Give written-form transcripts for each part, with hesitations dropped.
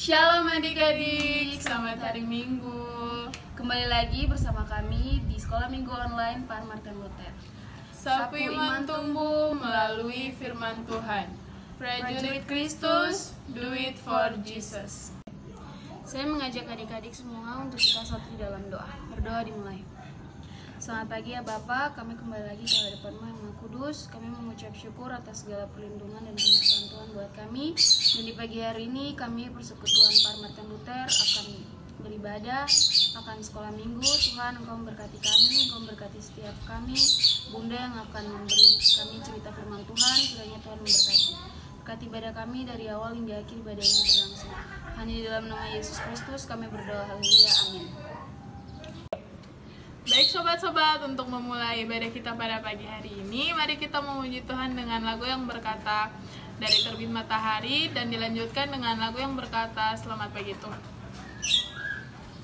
Shalom adik-adik, selamat hari Minggu. Kembali lagi bersama kami di Sekolah Minggu Online Pak Martin Luther. Sapu iman tumbuh melalui firman Tuhan. Prajurit Kristus, do it for Jesus. Saya mengajak adik-adik semua untuk kita satu dalam doa. Berdoa dimulai. Selamat pagi ya Bapak, kami kembali lagi ke hadapan-Mu yang Maha Kudus. Kami mengucap syukur atas segala perlindungan dan penyertaan Tuhan buat kami. Dan di pagi hari ini kami persekutuan Pak Martin Luther akan beribadah, akan sekolah minggu. Tuhan, Engkau memberkati kami, Engkau memberkati setiap kami. Bunda yang akan memberi kami cerita firman Tuhan, kiranya Tuhan memberkati. Berkati ibadah kami dari awal hingga akhir ibadah ini berlangsung. Hanya di dalam nama Yesus Kristus kami berdoa, haleluya, amin. Baik sobat-sobat, untuk memulai ibadah kita pada pagi hari ini, mari kita memuji Tuhan dengan lagu yang berkata Dari Terbit Matahari, dan dilanjutkan dengan lagu yang berkata Selamat Pagi Tuhan.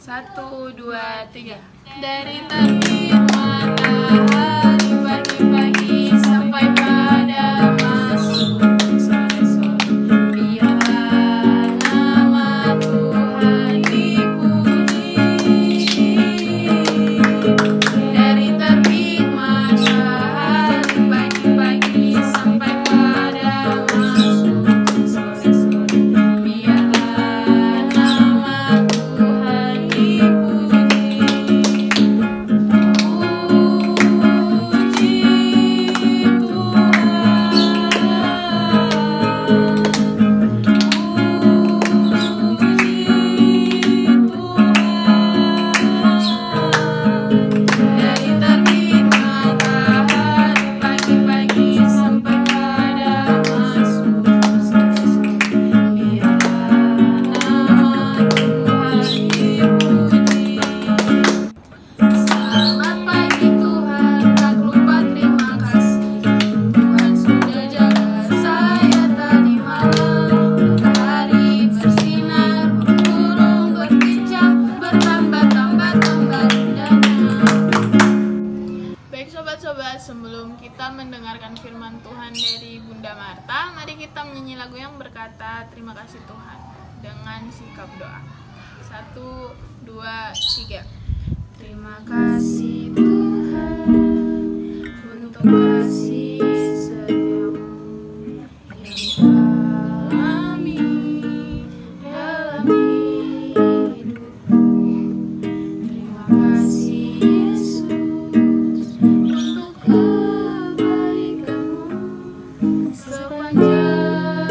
1, 2, 3. Dari terbit matahari pagi-pagi sampai pada masuk sore-sore, biarlah nama Tuhan dipuji. Dari terbit matahari pagi-pagi sampai pada masuk sore-sore, biarlah nama Tuhan dipuji. Dari terbit matahari pagi-pagi sampai pada masuk sore-sore, biarlah nama Tuhan dipuji. Selamat pagi Tuhan, tak lupa terima kasih. Tuhan sudah jaga saya tadi malam. Matahari bersinar, burung berkicau, bertambah-tambah indahnya. Baik sobat-sobat, sebelum kita mendengarkan firman Tuhan dari Bunda Marta, mari kita menyanyi lagu yang berkata Terima Kasih Tuhan dengan sikap doa. 1, 2, 3. Terima kasih Tuhan untuk kasih setiamu yang alami dalam hidupku. Terima kasih Yesus untuk kebaikanmu sepanjang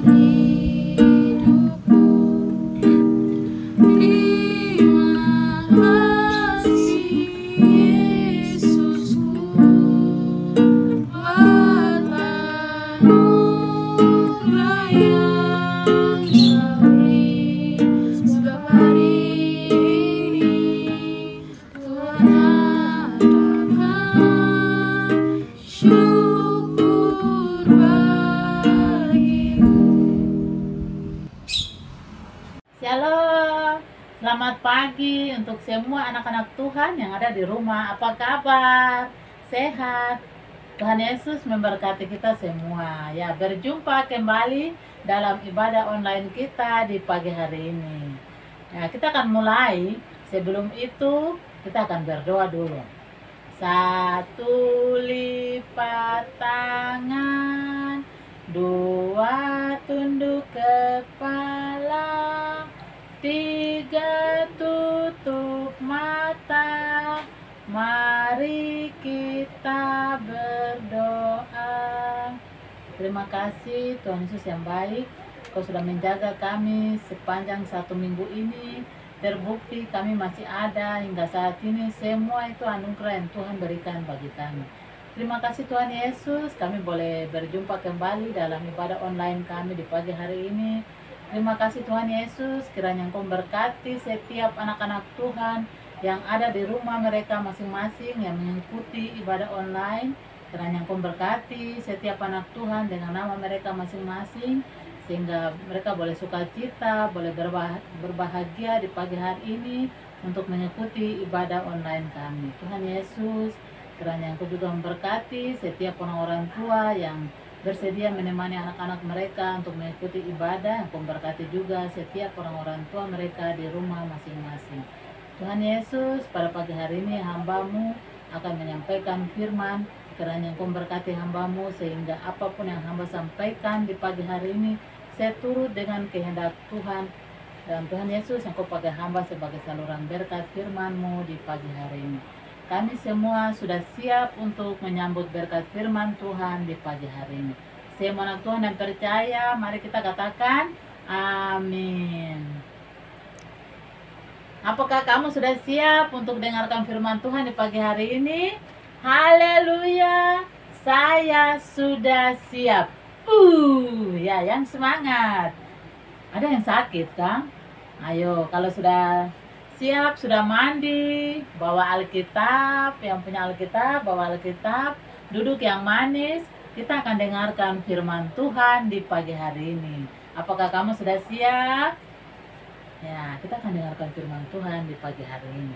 hidupku. Terima kasih Yesusku buat anugerah yang Kau beri. Sebab hari ini Tuhan adakan syukur bagimu. Shalom, selamat pagi untuk semua anak-anak Tuhan yang ada di rumah. Apa kabar? Sehat? Tuhan Yesus memberkati kita semua. Ya, berjumpa kembali dalam ibadah online kita di pagi hari ini. Ya, kita akan mulai. Sebelum itu, kita akan berdoa dulu. 1, lipat tangan, 2, tunduk kepala, 3, tutup mata. Mari kita berdoa. Terima kasih Tuhan Yesus yang baik, Kau sudah menjaga kami sepanjang 1 minggu ini. Terbukti kami masih ada hingga saat ini. Semua itu anugerah yang Tuhan berikan bagi kami. Terima kasih Tuhan Yesus, kami boleh berjumpa kembali dalam ibadah online kami di pagi hari ini. Terima kasih Tuhan Yesus, kiranya Engkau memberkati setiap anak-anak Tuhan yang ada di rumah mereka masing-masing yang mengikuti ibadah online. Kiranya Engkau memberkati setiap anak Tuhan dengan nama mereka masing-masing, sehingga mereka boleh sukacita, boleh berbahagia di pagi hari ini untuk mengikuti ibadah online kami. Tuhan Yesus, kiranya Engkau juga memberkati setiap orang-orang tua yang bersedia menemani anak-anak mereka untuk mengikuti ibadah. Engkau berkati juga setiap orang-orang tua mereka di rumah masing-masing. Tuhan Yesus, pada pagi hari ini hamba-Mu akan menyampaikan firman. Kiranya Engkau berkati hamba-Mu sehingga apapun yang hamba sampaikan di pagi hari ini, saya turut dengan kehendak Tuhan. Dan Tuhan Yesus, Engkau pakai hamba sebagai saluran berkat firman-Mu di pagi hari ini. Kami semua sudah siap untuk menyambut berkat firman Tuhan di pagi hari ini. Semua anak Tuhan yang percaya, mari kita katakan amin. Apakah kamu sudah siap untuk dengarkan firman Tuhan di pagi hari ini? Haleluya, saya sudah siap. Ya, yang semangat. Ada yang sakit, Kang? Ayo, kalau sudah siap, sudah mandi, bawa Alkitab. Yang punya Alkitab, bawa Alkitab. Duduk yang manis. Kita akan dengarkan firman Tuhan di pagi hari ini. Apakah kamu sudah siap? Ya, kita akan dengarkan firman Tuhan di pagi hari ini.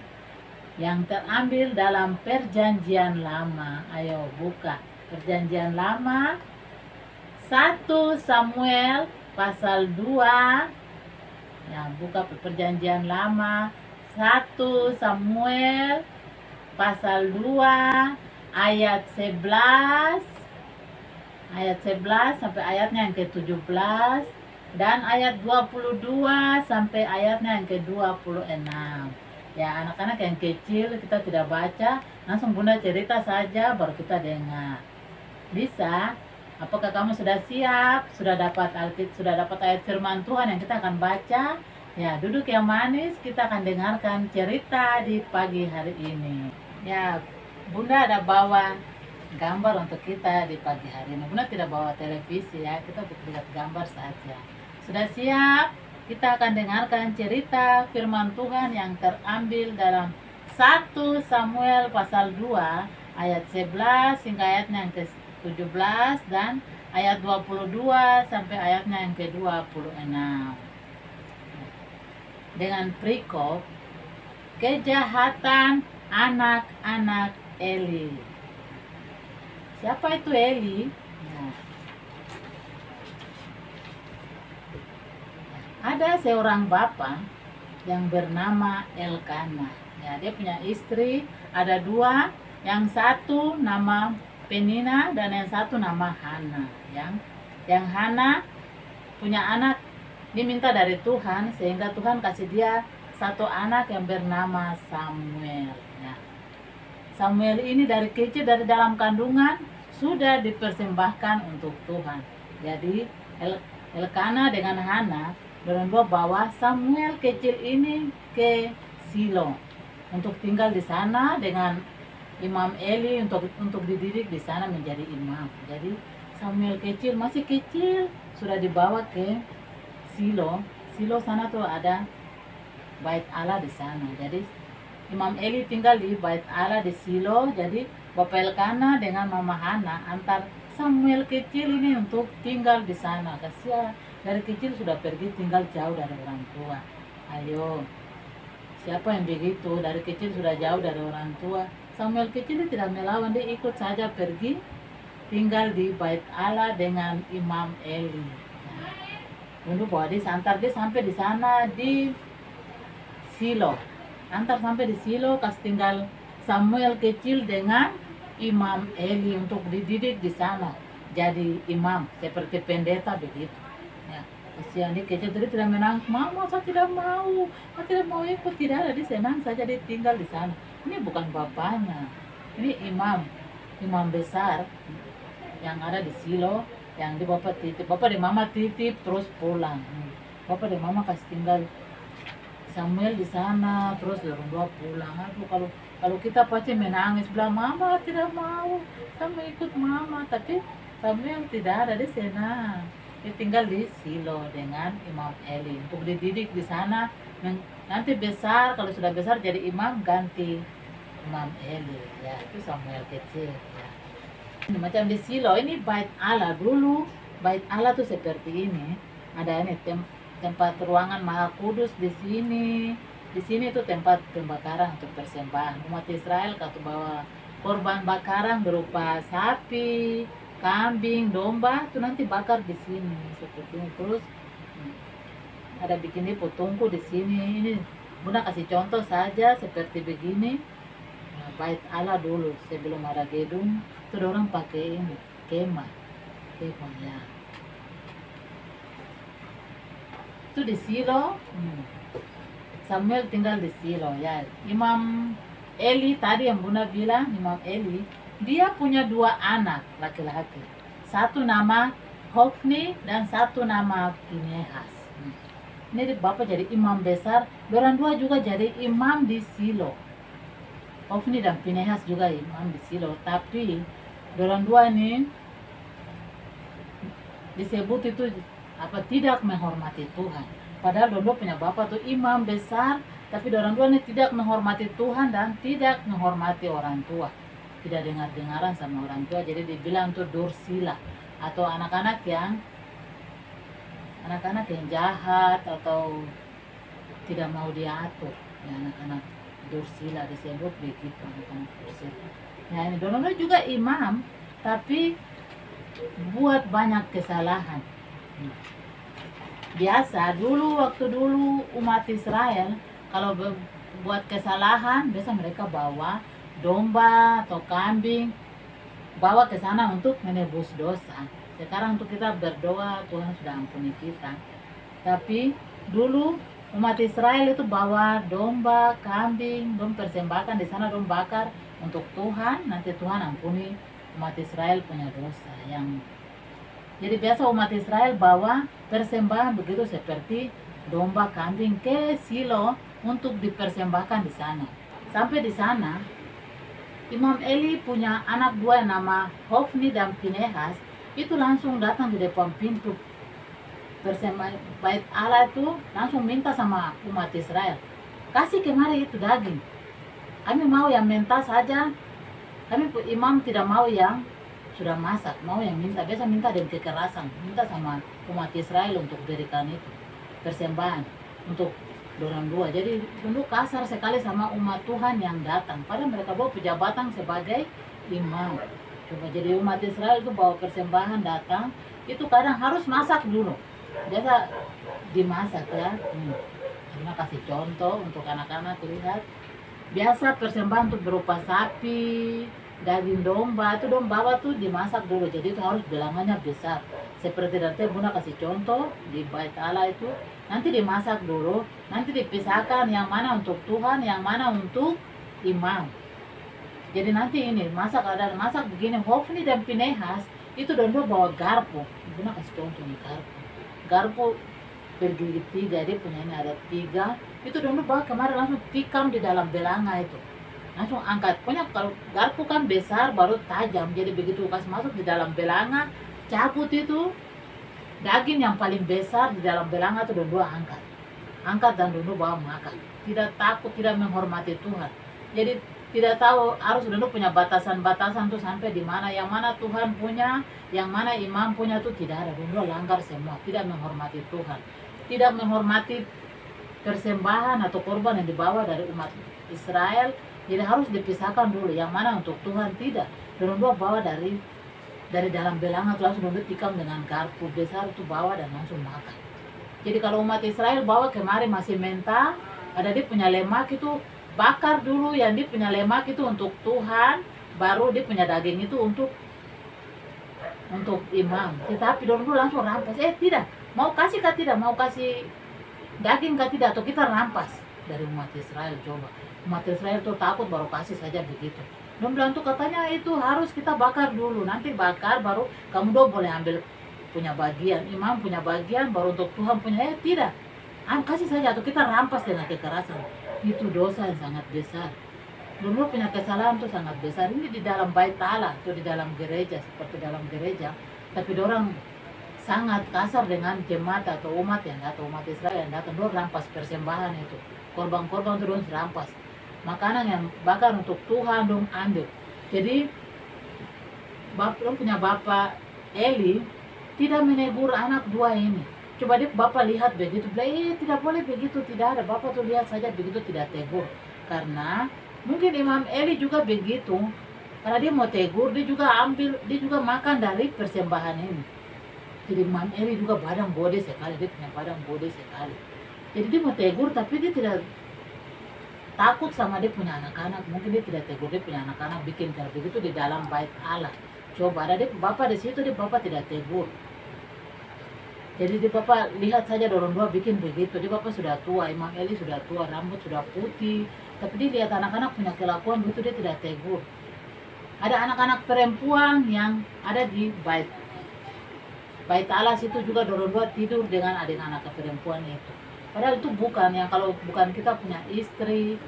Yang terambil dalam Perjanjian Lama. Ayo, buka Perjanjian Lama. 1 Samuel pasal 2. Ya, buka Perjanjian Lama. 1 Samuel pasal 2 ayat 11 sampai ayatnya yang ke-17 dan ayat 22 sampai ayatnya yang ke-26. Ya, anak-anak yang kecil kita tidak baca, langsung Bunda cerita saja baru kita dengar. Bisa? Apakah kamu sudah siap? Sudah dapat ayat firman Tuhan yang kita akan baca? Ya, duduk yang manis, kita akan dengarkan cerita di pagi hari ini. Ya, Bunda ada bawa gambar untuk kita di pagi hari ini. Bunda tidak bawa televisi ya, kita lihat gambar saja. Sudah siap? Kita akan dengarkan cerita firman Tuhan yang terambil dalam 1 Samuel pasal 2 ayat 11 hingga ayatnya yang ke-17 dan ayat 22 sampai ayatnya yang ke-26. Dengan perikop kejahatan anak-anak Eli. Siapa itu Eli? Nah, ada seorang bapak yang bernama Elkana. Ya, dia punya istri, ada dua. Yang satu nama Penina dan yang satu nama Hana. Yang Hana punya anak, diminta dari Tuhan sehingga Tuhan kasih dia satu anak yang bernama Samuel. Ya. Samuel ini dari kecil, dari dalam kandungan sudah dipersembahkan untuk Tuhan. Jadi Elkana dengan Hana berdua bawa Samuel kecil ini ke Silo untuk tinggal di sana dengan Imam Eli untuk dididik di sana menjadi imam. Jadi Samuel kecil, masih kecil, sudah dibawa ke Silo. Silo sana tuh ada bait Allah di sana. Jadi Imam Eli tinggal di bait Allah di Silo. Jadi Bapak Elkana dengan Mama Hana antar Samuel kecil ini untuk tinggal di sana. Kasihan dari kecil sudah pergi tinggal jauh dari orang tua. Ayo, siapa yang begitu? Dari kecil sudah jauh dari orang tua. Samuel kecil tidak melawan, dia ikut saja pergi tinggal di bait Allah dengan Imam Eli. Untuk bawa dia sampai di sana di Silo. Antar sampai di Silo, kasih tinggal Samuel kecil dengan Imam Eli untuk dididik di sana. Jadi imam seperti pendeta begitu. Ya, kasihan dia kecil tadi tidak menangis. Mama, saya tidak mau ikut. Tidak ada, dia senang saja dia tinggal di sana. Ini bukan bapaknya, ini imam besar yang ada di Silo, yang di bapak di mama titip terus pulang. Bapak di mama kasih tinggal Samuel di sana, terus berdua pulang. Aduh, kalau kita pasti menangis, bilang mama tidak mau, saya mau ikut mama. Tapi Samuel tidak ada, dia senang. Dia tinggal di Silo dengan Imam Eli untuk dididik di sana. Nanti besar, kalau sudah besar jadi imam, ganti Imam Eli. Ya, itu Samuel kecil. Ya. Macam di Silo, ini bait Allah dulu. Bait Allah tuh seperti ini. Ada ini tempat ruangan Maha Kudus di sini. Di sini itu tempat pembakaran untuk persembahan. Umat Israel kalau bawa korban bakaran berupa sapi, kambing, domba itu nanti bakar di sini seperti ini. Terus ada bikin ini potongku di sini. Ini Bunda kasih contoh saja seperti begini. Nah, bait Allah dulu sebelum ada gedung itu orang pakai ini kemah ya. Itu di Silo. Samuel tinggal di Silo ya. Imam Eli tadi yang Bunda bilang, Imam Eli dia punya 2 anak laki-laki. Satu nama Hofni dan satu nama Pinehas. Ini bapak jadi imam besar. Dorang 2 juga jadi imam di Silo. Hofni dan Pinehas juga imam di Silo. Tapi dorang 2 ini disebut itu tidak menghormati Tuhan. Padahal dorang punya bapak tuh imam besar, tapi dorang 2 ini tidak menghormati Tuhan dan tidak menghormati orang tua. Tidak dengar-dengaran sama orang tua, jadi dibilang tuh dursila atau anak-anak yang jahat atau tidak mau diatur. Ya, anak-anak dursila disebut begitu, anak-anak dursila. Nah, ini dorang juga imam, tapi buat banyak kesalahan. Biasa waktu dulu umat Israel kalau buat kesalahan biasa mereka bawa domba atau kambing, bawa ke sana untuk menebus dosa. Sekarang untuk kita berdoa Tuhan sudah ampuni kita. Tapi dulu umat Israel itu bawa domba, kambing, dom persembahkan di sana, dom bakar untuk Tuhan. Nanti Tuhan ampuni umat Israel punya dosa. Jadi biasa umat Israel bawa persembahan begitu seperti domba, kambing ke Silo untuk dipersembahkan di sana. Sampai di sana, Imam Eli punya anak 2 yang nama Hofni dan Pinehas. Itu langsung datang di depan pintu persembahan bait Allah itu, langsung minta sama umat Israel, kasih kemari itu daging. Kami mau yang mentah saja. Kami imam tidak mau yang sudah masak, mau yang minta. Biasa minta dengan kekerasan, minta sama umat Israel untuk berikan itu persembahan untuk dorang 2. Jadi dulu kasar sekali sama umat Tuhan yang datang, padahal mereka bawa pejabatan sebagai imam. Coba jadi umat Israel itu bawa persembahan datang, itu kadang harus masak dulu. Biasa dimasak ya. Cuma kasih contoh untuk anak-anak lihat. Biasa persembahan itu berupa sapi, daging domba, itu dom bawa tuh dimasak dulu. Jadi itu harus bilangannya besar. Seperti nanti Bunda kasih contoh di bait Allah itu, nanti dimasak dulu, nanti dipisahkan yang mana untuk Tuhan, yang mana untuk imam. Jadi nanti ini masak, ada masak begini. Hofni dan Pinehas itu dong bawa garpu. Bunda kasih contoh nih garpu bergigi 3, dia punya ini ada 3. Itu dong bawa kemarin langsung tikam di dalam belanga itu. Langsung angkat. Pokoknya kalau garpu kan besar baru tajam. Jadi begitu kasih masuk di dalam belanga, cabut itu daging yang paling besar di dalam belanga itu dong angkat. Angkat dan dong bawa makan. Tidak takut, tidak menghormati Tuhan. Jadi tidak tahu harus dulu punya batasan-batasan tuh sampai di mana, yang mana Tuhan punya, yang mana imam punya tuh tidak ada. Dulu langgar semua, tidak menghormati Tuhan, tidak menghormati persembahan atau korban yang dibawa dari umat Israel. Jadi harus dipisahkan dulu, yang mana untuk Tuhan tidak. Dulu bawa dari dalam belanga tuh langsung dulu tikam dengan garpu besar tuh bawa dan langsung makan. Jadi kalau umat Israel bawa kemari masih mentah, ada dia punya lemak itu bakar dulu, yang dia punya lemak itu untuk Tuhan, baru dia punya daging itu untuk imam. Tetapi dulu langsung rampas. Tidak, mau kasih kah tidak, mau kasih daging kah tidak, atau kita rampas dari umat Israel. Coba umat Israel tuh takut baru kasih saja begitu. Dong bilang tuh katanya itu harus kita bakar dulu, nanti bakar baru kamu dong boleh ambil punya bagian, imam punya bagian, baru untuk Tuhan punya. Tidak, kasih saja atau kita rampas dengan kekerasan. Itu dosa yang sangat besar. Dulu punya kesalahan tuh sangat besar. Ini di dalam bait Allah, itu di dalam gereja, seperti dalam gereja. Tapi orang sangat kasar dengan jemaat atau umat yang datang, umat Israel yang datang. Orang rampas persembahan itu, korban-korban itu orang rampas. Makanan yang bakar untuk Tuhan dong ambil. Jadi orang punya bapak Eli tidak menegur anak 2 ini. Coba dia bapak lihat begitu, tidak boleh begitu, tidak ada. Bapak tuh lihat saja begitu, tidak tegur. Karena mungkin Imam Eli juga begitu, Karena dia mau tegur, dia juga ambil, dia juga makan dari persembahan ini. Jadi Mam Eli juga badan bode sekali, dia punya badan bode sekali. Jadi dia mau tegur tapi dia tidak takut sama dia punya anak-anak. Mungkin dia tidak tegur dia punya anak-anak bikin kayak begitu di dalam bait Allah. Coba ada dia bapak di situ, dia bapak tidak tegur. Jadi dia bapak lihat saja dorong dua bikin begitu. Dia bapak sudah tua, Imam Eli sudah tua, rambut sudah putih. Tapi dia lihat anak-anak punya kelakuan begitu, dia tidak tegur. Ada anak-anak perempuan yang ada di bait Allah situ juga dorong dua tidur dengan anak perempuan itu. Padahal itu bukan yang, kalau bukan kita punya istri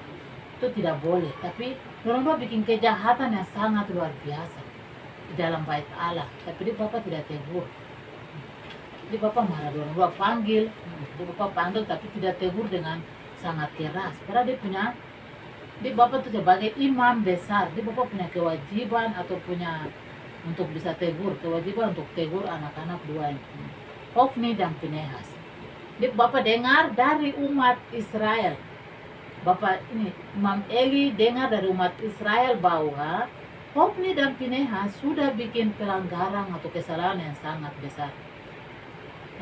itu tidak boleh. Tapi dorong dua bikin kejahatan yang sangat luar biasa di dalam bait Allah. Tapi dia bapak tidak tegur. Dia bapak marah, dorong dua panggil. Dia bapak panggil tapi tidak tegur dengan sangat keras. Karena dia bapak itu sebagai imam besar. Dia bapak punya kewajiban atau punya untuk bisa tegur, kewajiban untuk tegur anak-anak dua ini, Hofni dan Pinehas. Dia bapak dengar dari umat Israel. Bapak ini Imam Eli dengar dari umat Israel bahwa Hofni dan Pinehas sudah bikin pelanggaran atau kesalahan yang sangat besar,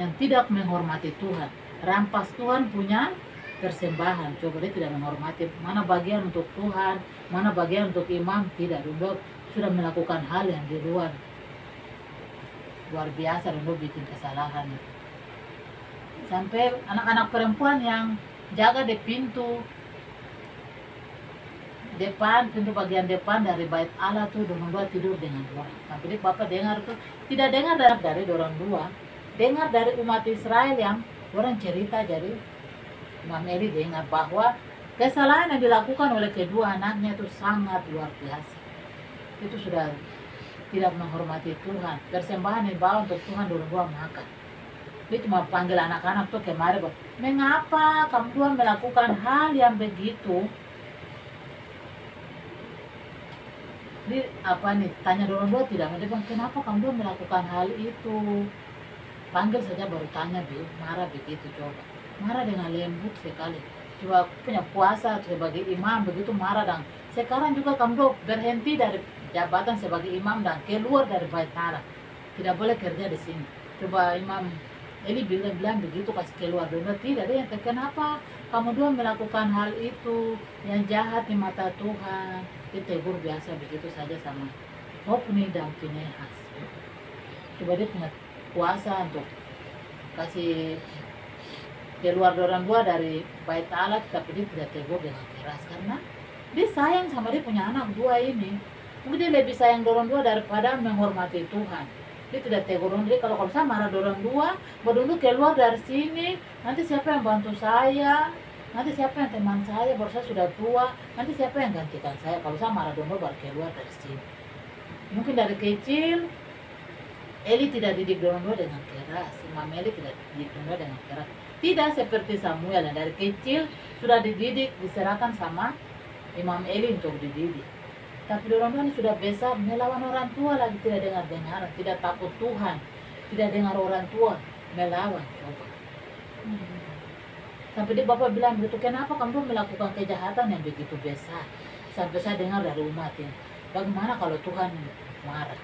yang tidak menghormati Tuhan, rampas Tuhan punya persembahan. Coba dia tidak menghormati, mana bagian untuk Tuhan, mana bagian untuk imam, tidak. Dulu sudah melakukan hal yang di luar biasa, dulu bikin kesalahan. Sampai anak-anak perempuan yang jaga di pintu depan, pintu bagian depan dari bait Allah tuh dorong dua tidur dengan orang. Tapi dia bapak dengar tuh, tidak dengar dari dorong dua, dengar dari umat Israel yang orang cerita. Jadi Imam Eli dengar bahwa kesalahan yang dilakukan oleh kedua anaknya itu sangat luar biasa. Itu sudah tidak menghormati Tuhan. Persembahan yang dibawa untuk Tuhan dorong dua makan. Dia cuma panggil anak-anak tuh kemarin, mengapa kamu dua melakukan hal yang begitu? Dia tanya dorong dua tidak, dia bilang kenapa kamu dua melakukan hal itu? Panggil saja baru tanya, marah begitu. Coba marah dengan lembut sekali. Coba punya puasa sebagai imam begitu marah, dan sekarang juga kamu dua berhenti dari jabatan sebagai imam dan keluar dari bait Allah, tidak boleh kerja di sini. Coba Imam Eli bilang begitu, kasih keluar dulu. Tidak, dia yang kenapa kamu dua melakukan hal itu yang jahat di mata Tuhan. Ditegur biasa begitu saja sama Hofni dan Pinehas. Coba dia punya kuasa untuk kasih keluar dorang dua dari bait Allah, tapi dia tidak tegur dengan keras karena dia sayang sama dia punya anak dua ini. Mungkin dia lebih sayang dorong dua daripada menghormati Tuhan. Dia tidak tegur dorong. Jadi kalau saya marah dorong dua, baru dulu keluar dari sini, nanti siapa yang bantu saya? Nanti siapa yang teman saya? Baru saya sudah tua, nanti siapa yang gantikan saya? Kalau saya marah dorong dua baru keluar dari sini. Mungkin dari kecil Eli tidak didik dorong dua dengan keras. Imam Eli tidak didik dorong dua dengan keras. Tidak seperti Samuel yang dari kecil sudah dididik, diserahkan sama Imam Eli untuk dididik. Tapi dorong dua ini sudah besar, melawan orang tua lagi, tidak dengar, tidak takut Tuhan, tidak dengar orang tua, melawan. Coba. Sampai dia bapak bilang begitu, kenapa kamu melakukan kejahatan yang begitu besar? Sampai saya dengar dari umat ini, bagaimana kalau Tuhan marah?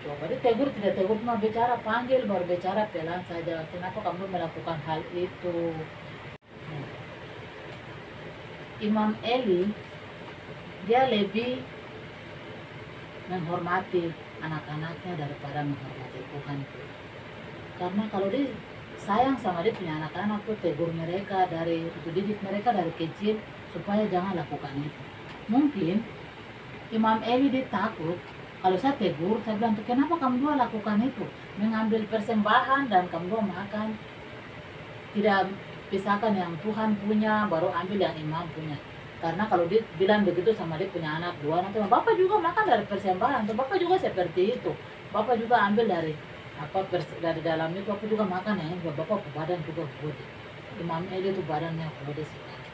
Coba dia tegur, tidak tegur, cuma bicara, panggil, baru bicara pelan saja. Kenapa kamu melakukan hal itu? Imam Eli, dia lebih menghormati anak-anaknya daripada menghormati Tuhan. Karena kalau dia sayang sama dia punya anak-anak tuh, tegur mereka didik mereka dari kecil supaya jangan lakukan itu. Mungkin Imam Eli dia takut, kalau saya tegur, saya bilang tuh kenapa kamu dua lakukan itu? Mengambil persembahan dan kamu dua makan, tidak pisahkan yang Tuhan punya baru ambil yang imam punya. Karena kalau dia bilang begitu sama dia punya anak dua, nanti bapak juga makan dari persembahan, atau bapak juga seperti itu, bapak juga ambil dari dari dalam itu, bapak juga makan ya, bapak badan juga gede. Imam Eli itu badannya gede sekali.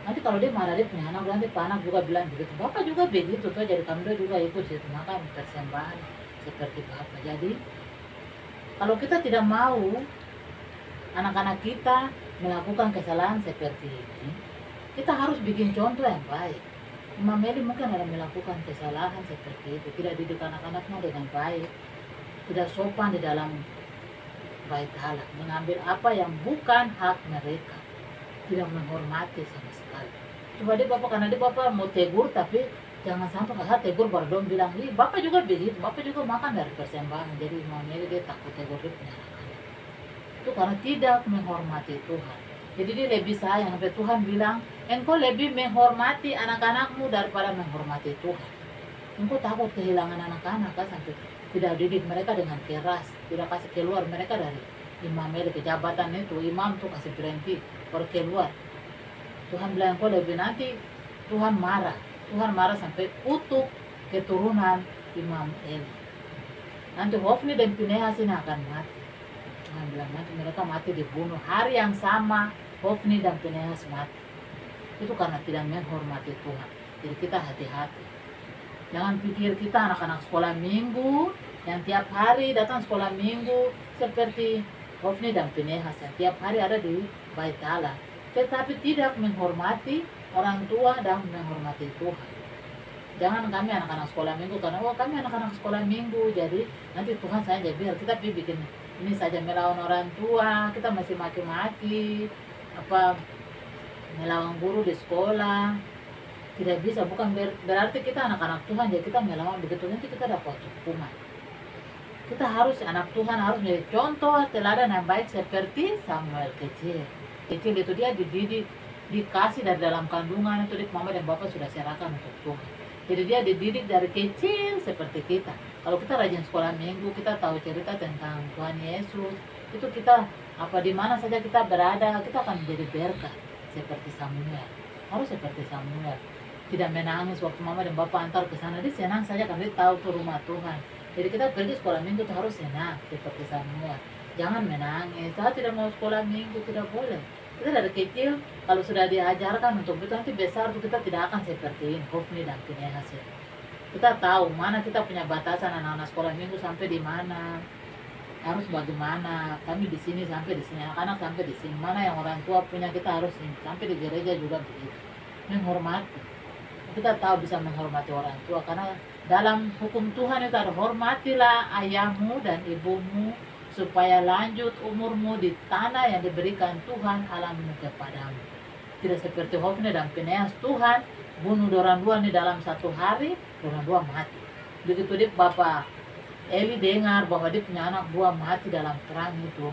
Nanti kalau dia marah dia punya anak, nanti anak juga bilang begitu, bapak juga begitu tuh, jadi kamu juga ikut situ makan persembahan seperti bapak. Jadi kalau kita tidak mau anak-anak kita melakukan kesalahan seperti ini, kita harus bikin contoh yang baik. Imam Eli mungkin ada melakukan kesalahan seperti itu, tidak didik anak-anaknya dengan baik, tidak sopan di dalam bait Allah, mengambil apa yang bukan hak mereka, tidak menghormati sama sekali. Coba dia bapak, karena dia bapak mau tegur, tapi jangan sampai nggak tegur baru dong bilang, ih bapak juga begitu, bapak juga makan dari persembahan. Jadi Imam Eli dia takut tegur dia punya anak-anak. Itu karena tidak menghormati Tuhan. Jadi dia lebih sayang, sampai Tuhan bilang, engkau lebih menghormati anak-anakmu daripada menghormati Tuhan. Engkau takut kehilangan anak-anak kan, sampai tidak didik mereka dengan keras, tidak kasih keluar mereka dari imam Eli, kejabatan itu imam tuh kasih berhenti baru keluar. Tuhan bilang engkau lebih, nanti Tuhan marah sampai kutuk keturunan imam Eli. Nanti Hofni dan Pinehas ini akan mati. Tuhan bilang nanti mereka mati dibunuh hari yang sama. Hofni dan Pinehas mati. Itu karena tidak menghormati Tuhan. Jadi kita hati-hati. Jangan pikir kita anak-anak sekolah minggu yang tiap hari datang sekolah minggu seperti Hofni dan Pinehas yang tiap hari ada di bait Allah, tetapi tidak menghormati orang tua dan menghormati Tuhan. Jangan kami anak-anak sekolah minggu karena kami anak-anak sekolah minggu, jadi nanti Tuhan saja biar kita bikin ini saja melawan orang tua, kita masih maki-maki melawan guru di sekolah. Tidak bisa, bukan berarti kita anak-anak Tuhan jadi kita melawan begitu, nanti kita dapat hukuman. Kita harus, anak Tuhan harus menjadi contoh teladan yang baik seperti Samuel kecil itu dia dididik, dikasih dari dalam kandungan itu, mama dan bapak sudah serahkan untuk Tuhan. Jadi dia dididik dari kecil seperti kita. Kalau kita rajin sekolah minggu, kita tahu cerita tentang Tuhan Yesus, itu kita di mana saja kita berada, kita akan menjadi berkat seperti Samuel. Harus seperti Samuel. Tidak menangis waktu mama dan bapak antar ke sana, dia senang saja karena dia tahu ke rumah Tuhan. Jadi kita pergi sekolah minggu itu harus senang seperti Samuel. Jangan menangis, saya tidak mau sekolah minggu, tidak boleh. Kita dari kecil kalau sudah diajarkan untuk itu, nanti besar tuh kita tidak akan seperti ini, Hofni dan Pinehas. Kita tahu mana kita punya batasan anak-anak sekolah minggu sampai di mana, harus bagaimana. Kami di sini sampai di sini, anak-anak sampai di sini. Mana yang orang tua punya kita harus ini. Sampai di gereja juga begitu. Menghormati. Kita tahu bisa menghormati orang tua karena dalam hukum Tuhan itu ada, hormatilah ayahmu dan ibumu supaya lanjut umurmu di tanah yang diberikan Tuhan Allahmu kepadamu. Tidak seperti Hofni dan Pinehas, Tuhan bunuh orang dua nih dalam satu hari, orang dua mati. Begitu dia bapak Eli dengar bahwa dia punya anak dua mati dalam perang itu,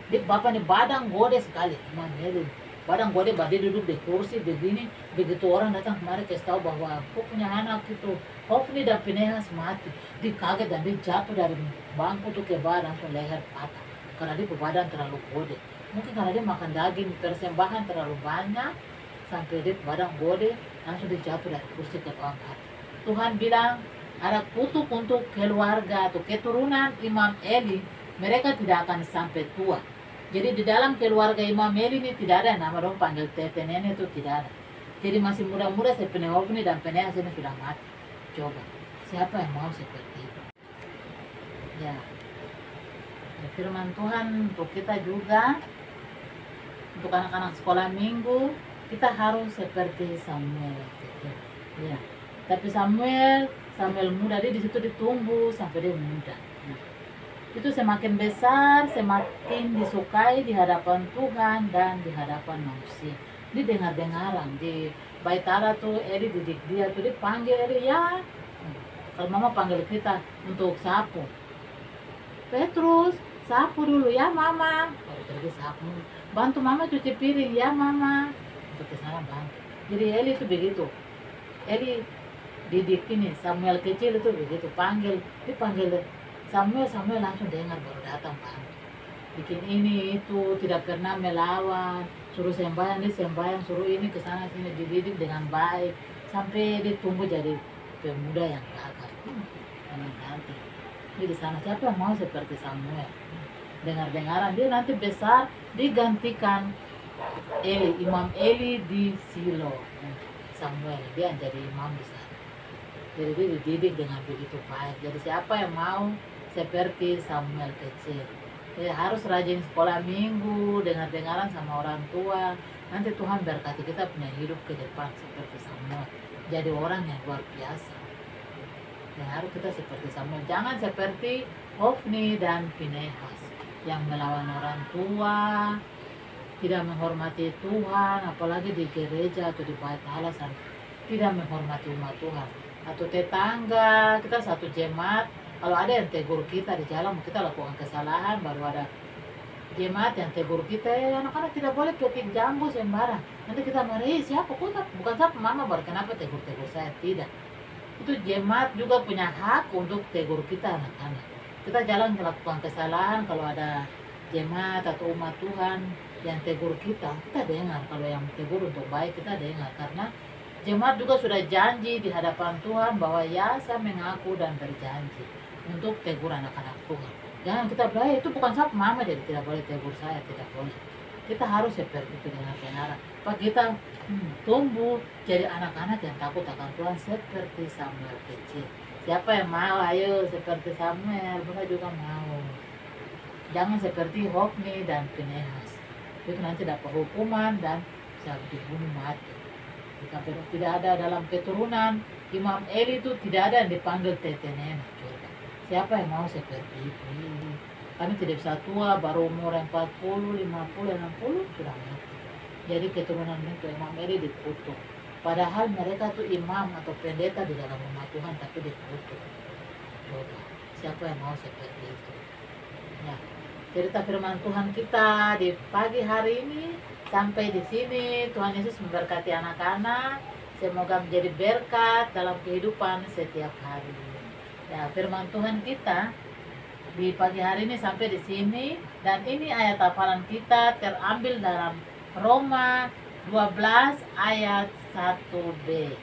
dia bapak nih badan gede sekali, Imam Eli. Badan gede, dia duduk di kursi begini, begitu orang datang kemari kasih tahu bahwa aku punya anak itu Hofni dan Pinehas mati. Dia kaget dan dia jatuh dari bangku tuh ke badan tuh leher patah karena dia badan terlalu gede. Mungkin karena dia makan daging persembahan terlalu banyak sampai dia badan gede, langsung dia jatuh dari kursi ke bangku. Tuhan bilang ada kutuk untuk keluarga atau keturunan Imam Eli, mereka tidak akan sampai tua. Jadi di dalam keluarga Imam Eli ini tidak ada nama dong panggil tete nenek, itu tidak ada. Jadi masih muda-muda seperti Hofni dan Pinehas ini sudah mati. Coba, siapa yang mau seperti itu? Ya, firman Tuhan untuk kita juga, untuk anak-anak sekolah minggu, kita harus seperti Samuel. Ya, tapi Samuel muda, dia di situ ditumbuh sampai dia muda. Itu semakin besar, semakin disukai di hadapan Tuhan dan di hadapan manusia. Dia dengar-dengaran di bait Allah tuh, Eli didik dia tuh, dipanggil Eli ya. Kalau mama panggil kita untuk sapu, Petrus sapu dulu ya mama. Baru pergi sapu, bantu mama cuci piring ya mama. Untuk kesana bantu. Jadi Eli itu begitu. Eli didik ini Samuel kecil itu begitu, dipanggil Samuel langsung dengar baru datang bantu. Bikin ini itu, tidak pernah melawan, suruh sembahyang dia sembahyang, suruh ini ke sana sini, dididik dengan baik sampai dia tumbuh jadi pemuda yang gagah. Nanti di sana siapa yang mau seperti Samuel? Dengar-dengaran dia nanti besar digantikan Eli, Imam Eli di Silo. Samuel dia yang jadi imam di sana. Jadi dia dididik dengan begitu baik. Jadi siapa yang mau seperti Samuel kecil? Jadi harus rajin sekolah minggu, dengar-dengaran sama orang tua, Nanti Tuhan berkati kita punya hidup ke depan seperti Samuel. Jadi orang yang luar biasa. Dan harus kita seperti Samuel. Jangan seperti Hofni dan Pinehas yang melawan orang tua, tidak menghormati Tuhan, apalagi di gereja atau di bait Allah, tidak menghormati umat Tuhan. Atau tetangga, kita satu jemaat, kalau ada yang tegur kita di jalan, kita lakukan kesalahan, baru ada jemaat yang tegur kita, anak-anak tidak boleh petik jambu sembarang. Nanti kita marah, siapa? Bukan siapa mama, baru kenapa tegur-tegur saya? Tidak. Itu jemaat juga punya hak untuk tegur kita anak-anak. Kita jalan melakukan kesalahan, kalau ada jemaat atau umat Tuhan yang tegur kita dengar. Kalau yang tegur untuk baik, kita dengar. Karena jemaat juga sudah janji di hadapan Tuhan bahwa ya saya mengaku dan berjanji untuk tegur anak-anak Tuhan. Jangan kita bilang itu bukan siapa mama, jadi tidak boleh tegur saya, tidak boleh. Kita harus seperti itu dengan benar. Pak kita tumbuh jadi anak-anak yang takut akan Tuhan seperti Samuel kecil. Siapa yang mau? Ayo seperti Samuel, Bunda juga mau. Jangan seperti Hofni dan Pinehas. Itu nanti dapat hukuman dan bisa dibunuh mati. Tidak ada dalam keturunan Imam Eli itu tidak ada yang dipanggil tetenena. Siapa yang mau seperti itu? Kami tidak bisa tua, baru umur 40, 50, 60 sudah mati. Jadi keturunan itu Imam Eli dikutuk. Padahal mereka tuh imam atau pendeta di dalam umat Tuhan, tapi dikutuk. Coba, siapa yang mau seperti itu? Ya, cerita firman Tuhan kita di pagi hari ini sampai di sini. Tuhan Yesus memberkati anak-anak. Semoga menjadi berkat dalam kehidupan setiap hari. Ya, firman Tuhan kita di pagi hari ini sampai di sini, dan ini ayat hafalan kita terambil dalam Roma 12 ayat 1b.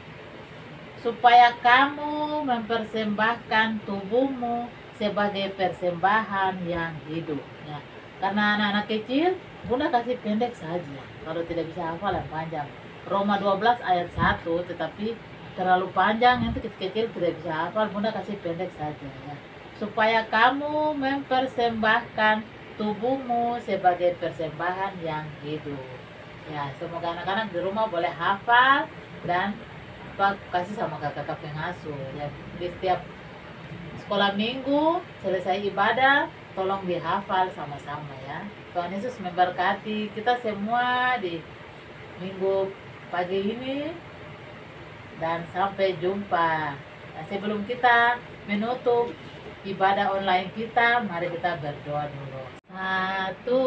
Supaya kamu mempersembahkan tubuhmu sebagai persembahan yang hidup. Ya, karena anak-anak kecil, Bunda kasih pendek saja. Kalau tidak bisa hafal yang panjang. Roma 12 ayat 1, tetapi terlalu panjang, nanti kecil-kecil tidak bisa hafal, Bunda kasih pendek saja. Ya. Supaya kamu mempersembahkan tubuhmu sebagai persembahan yang hidup. Ya, semoga anak-anak di rumah boleh hafal dan kasih sama kakak pengasuh. Ya, di setiap sekolah minggu selesai ibadah, tolong dihafal sama-sama ya. Tuhan Yesus memberkati kita semua di minggu pagi ini, dan sampai jumpa. Nah, sebelum kita menutup ibadah online kita, mari kita berdoa dulu. Satu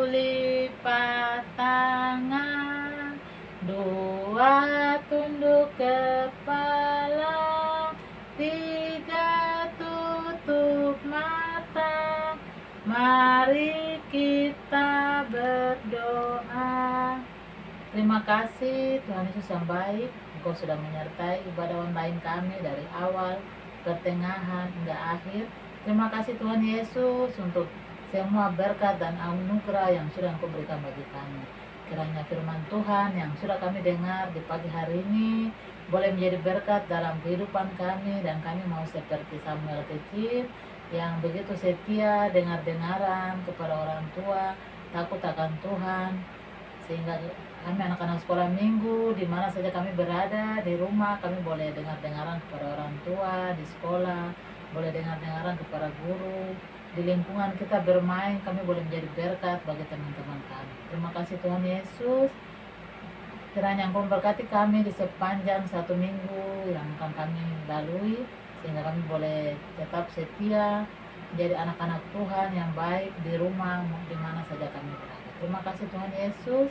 lipat tangan, dua tunduk kepala, tiga tutup mata. Mari kita berdoa. Terima kasih Tuhan Yesus yang baik, Engkau sudah menyertai ibadah online kami dari awal, pertengahan, hingga akhir. Terima kasih Tuhan Yesus untuk semua berkat dan anugerah yang sudah Engkau berikan bagi kami. Kiranya firman Tuhan yang sudah kami dengar di pagi hari ini boleh menjadi berkat dalam kehidupan kami, dan kami mau seperti Samuel kecil yang begitu setia dengar-dengaran kepada orang tua, takut akan Tuhan, sehingga kami anak-anak sekolah minggu di mana saja kami berada, di rumah kami boleh dengar-dengaran kepada orang tua, di sekolah boleh dengar-dengaran kepada guru, di lingkungan kita bermain kami boleh menjadi berkat bagi teman-teman kami. Terima kasih Tuhan Yesus. Kiranya Engkau memberkati kami di sepanjang satu minggu yang akan kami lalui, sehingga kami boleh tetap setia menjadi anak-anak Tuhan yang baik di rumah di mana saja kami berada. Terima kasih Tuhan Yesus.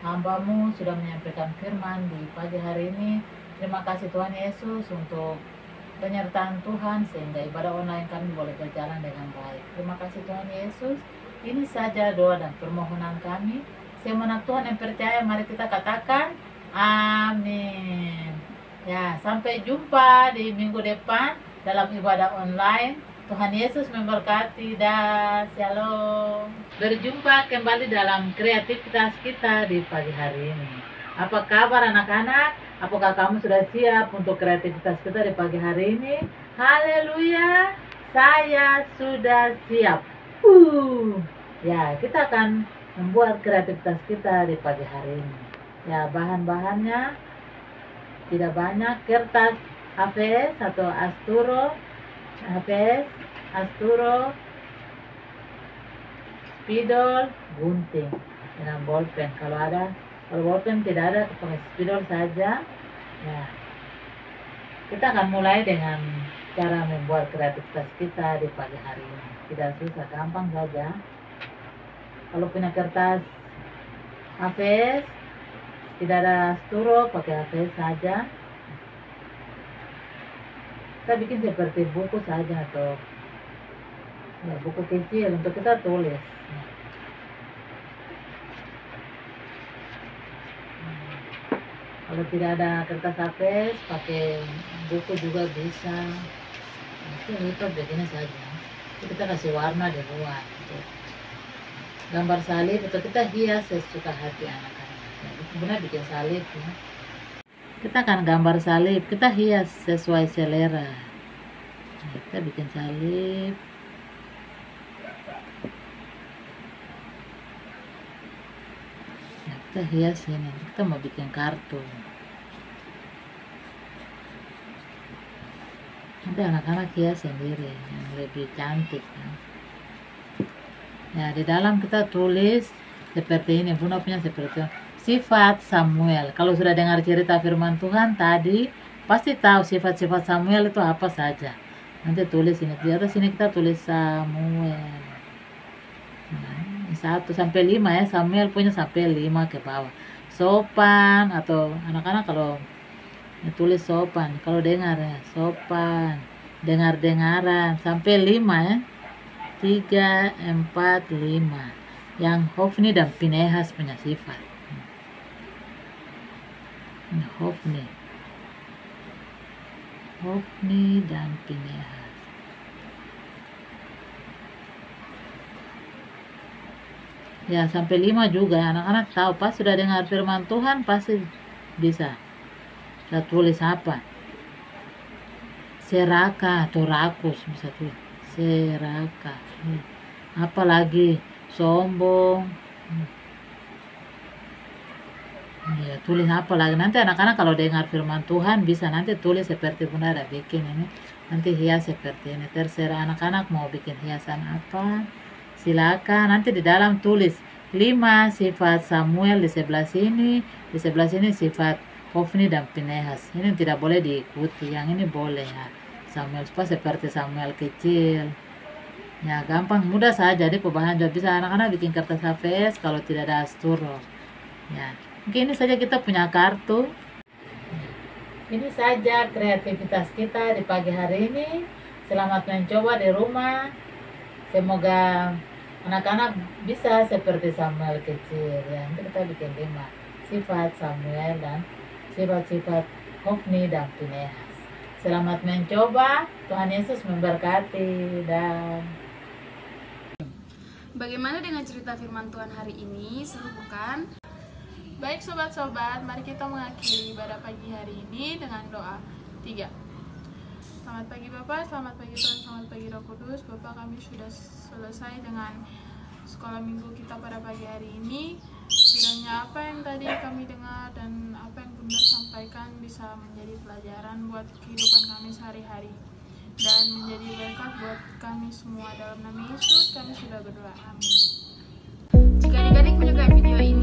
Hamba-Mu sudah menyampaikan firman di pagi hari ini. Terima kasih Tuhan Yesus untuk penyertaan Tuhan sehingga ibadah online kami boleh berjalan dengan baik. Terima kasih Tuhan Yesus. Ini saja doa dan permohonan kami. Semoga Tuhan yang percaya, mari kita katakan amin. Ya, sampai jumpa di minggu depan dalam ibadah online. Tuhan Yesus memberkati dan shalom. Berjumpa kembali dalam kreativitas kita di pagi hari ini. Apa kabar anak-anak? Apakah kamu sudah siap untuk kreativitas kita di pagi hari ini? Haleluya, saya sudah siap. Ya, kita akan membuat kreativitas kita di pagi hari ini. Ya, bahan-bahannya tidak banyak. Kertas HVS atau Asturo, HVS, Asturo, spidol, gunting, dengan bolpen. Kalau bolpen tidak ada, pakai spidol saja. Ya, kita akan mulai dengan cara membuat kreativitas kita di pagi hari ini. Tidak susah, gampang saja. Kalau punya kertas HVS, tidak ada Asturo, pakai HVS saja. Kita bikin seperti buku saja atau ya, buku kecil untuk kita tulis. Kalau tidak ada kertas HVS, pakai buku juga bisa. Itu lipat begini saja. Itu kita kasih warna di luar. Gambar salib atau kita hias sesuka hati anak-anak. Benar bikin salib ya. Kita akan gambar salib, kita hias sesuai selera. Kita bikin salib. Kita hias ini, kita mau bikin kartu. Nanti anak-anak hias sendiri yang lebih cantik ya. Ya, di dalam kita tulis seperti ini, Bunda punya seperti ini. Sifat Samuel. Kalau sudah dengar cerita firman Tuhan tadi, pasti tahu sifat-sifat Samuel itu apa saja. Nanti tulis ini, di atas sini kita tulis Samuel. Nah, 1 sampai 5 ya, Samuel punya sampai 5 ke bawah. Sopan, atau anak-anak kalau tulis sopan, kalau dengar ya, sopan, dengar-dengaran, sampai 5 ya. 3, 4, 5. Yang Hofni dan Pinehas punya sifat. Ini Hofni dan Pinehas. Ya, sampai 5 juga anak-anak tahu. Pas sudah dengar firman Tuhan pasti bisa. Kita tulis apa? Seraka atau rakus bisa tulis. Seraka. Apalagi sombong. Ya, tulis apa lagi. Nanti anak-anak kalau dengar firman Tuhan bisa nanti tulis seperti Bunda ada bikin ini. Nanti hias seperti ini. Terserah anak-anak mau bikin hiasan apa. Silakan. Nanti di dalam tulis 5 sifat Samuel di sebelah sini. Di sebelah sini sifat Hofni dan Pinehas. Ini tidak boleh diikuti. Yang ini boleh ya. Samuel seperti Samuel kecil. Ya, gampang, mudah saja. Jadi pebahan juga bisa anak-anak bikin kertas HVS kalau tidak ada Asturo. Ya, mungkin ini saja kita punya kartu. Ini saja kreativitas kita di pagi hari ini. Selamat mencoba di rumah. Semoga anak-anak bisa seperti Samuel kecil. Ya, nanti kita bikin 5 sifat Samuel dan sifat-sifat Hofni dan Pinehas. Selamat mencoba. Tuhan Yesus memberkati. Dan Bagaimana dengan cerita firman Tuhan hari ini? Seru bukan? Baik sobat-sobat, mari kita mengakhiri ibadah pagi hari ini dengan doa. 3. Selamat pagi Bapak, selamat pagi Tuhan, selamat pagi Roh Kudus. Bapak, kami sudah selesai dengan sekolah minggu kita pada pagi hari ini. Kiranya apa yang tadi kami dengar dan apa yang Bunda sampaikan bisa menjadi pelajaran buat kehidupan kami sehari-hari dan menjadi berkat buat kami semua. Dalam nama Yesus kami sudah berdoa, amin. Jika adik-adik menyukai video ini,